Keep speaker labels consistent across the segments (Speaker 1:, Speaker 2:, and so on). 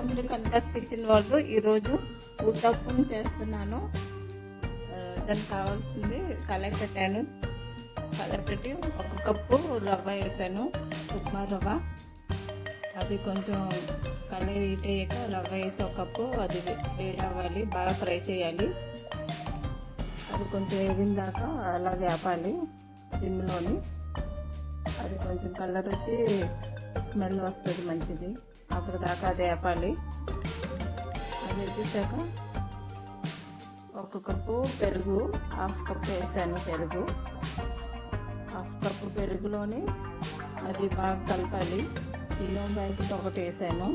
Speaker 1: Welcome to కనకాస్ kitchen వాళ్ళు. ఈరోజు ఊతప్పం చేస్తున్నాను. దానికి కావాల్సింది కళాయి పెట్టాను. కళాయి పెట్టి 1 కప్పు రవ్వ వేసాను, ఉప్మా రవ్వ. అది కొంచెం కళాయి హీట్ అయ్యాక రవ్వ వేసి 1 కప్పు అది వేడి అవ్వాలి, బాగా ఫ్రై చేయాలి. అది కొంచెం వేగిన దాకా అలాగే ఆపాలి సిమ్లోని. అది కొంచెం కలర్ వచ్చి స్మెల్ వస్తుంది మంచిది, అప్పుడు దాకా అది వేపాలి. అది వేసాక 1 కప్పు పెరుగు, 1/2 కప్పు వేసాను. పెరుగు 1/2 కప్పు పెరుగులోని అది బాగా కలపాలి. ఇనో ప్యాకెట్ ఒకటి వేసాను.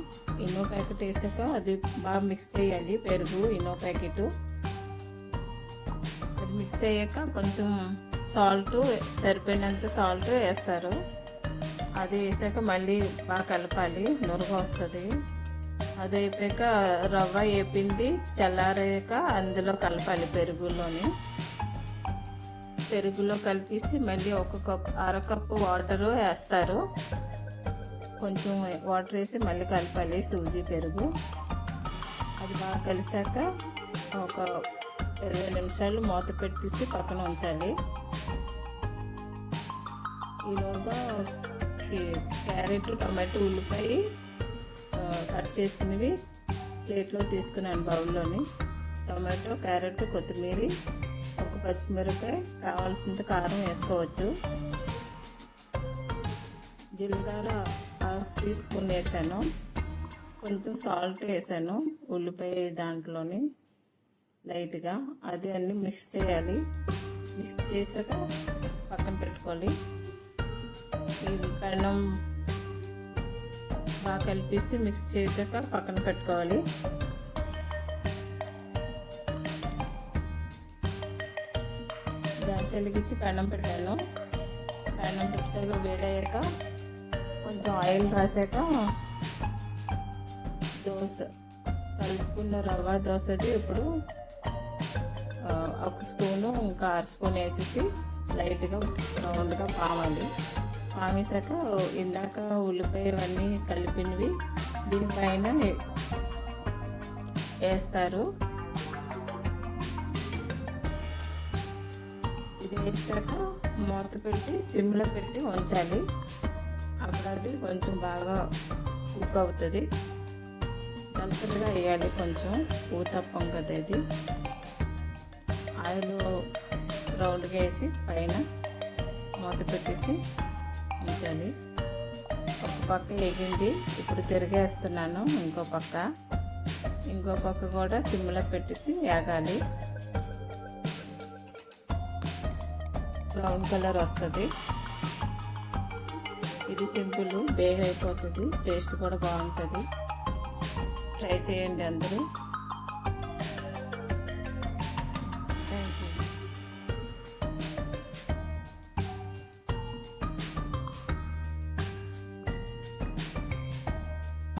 Speaker 1: ఇనో ప్యాకెట్ వేసాక అది బాగా మిక్స్ చేయాలి. పెరుగు ఇనో ప్యాకెట్ అది మిక్స్ అయ్యాక కొంచెం సాల్ట్, సరిపోయినంత సాల్ట్ వేస్తారు. అది వేసాక మళ్ళీ బాగా కలపాలి, నురగ వస్తుంది. అది అయిపోయాక రవ్వ వేపింది చల్లారాక అందులో కలపాలి. పెరుగులో కలిపేసి మళ్ళీ 1 కప్పు 1/2 కప్పు వాటరు వేస్తారు. కొంచెం వాటర్ వేసి మళ్ళీ కలపాలి సూజీ పెరుగు. అది బాగా కలిసాక ఒక 20 నిమిషాలు మూత పెట్టేసి పక్కన ఉంచాలి. ఈలోగా క్యారెట్, టమాటో, ఉల్లిపాయ కట్ చేసినవి ప్లేట్లో తీసుకున్నాను, బౌల్లోని. టమాటో, క్యారెట్, కొత్తిమీర, 1 పచ్చిమిరపకాయ, కావాల్సినంత కారం వేసుకోవచ్చు. జీలకర్ర 1/2 టీ స్పూన్ వేసాను. కొంచెం సాల్ట్ వేసాను ఉల్లిపాయ దాంట్లోని లైట్గా. అది అన్నీ మిక్స్ చేయాలి. మిక్స్ చేసాక పక్కన పెట్టుకోవాలి. ఈ పెనం బాగా కలిపేసి మిక్స్ చేసాక పక్కన పెట్టుకోవాలి. గ్యాస్ వెలిగించి పెనం పెట్టాను. పెనం పెట్టాక వేడయ్యాక కొంచెం ఆయిల్ రాసాక దోశ కలుపుకున్న రవ్వ దోశది ఇప్పుడు 1 స్పూను ఇంకా 1/2 స్పూన్ వేసేసి లైట్గా రౌండ్గా పామాలి. పామేసాక ఇందాక ఉల్లిపాయ ఇవన్నీ కలిపినవి దీనిపైన వేస్తారు. ఇది వేసాక మూత పెట్టి సిమ్లో పెట్టి ఉంచాలి. అప్పుడు అది కొంచెం బాగా కుక్ అవుతుంది. దలసరిగా వేయాలి, కొంచెం ఊతప్పం కదా ఇది. ఆయిల్ రౌండ్గా వేసి పైన మూత పెట్టేసి ఉంచాలి. 1 పక్క వేగింది, ఇప్పుడు తిరిగేస్తున్నాను. ఇంకో పక్క కూడా సిమ్లో పెట్టేసి వేగాలి. బ్రౌన్ కలర్ వస్తుంది. ఇది సింపుల్, బేగ్ అయిపోతుంది, టేస్ట్ కూడా బాగుంటుంది. ట్రై చేయండి అందరూ.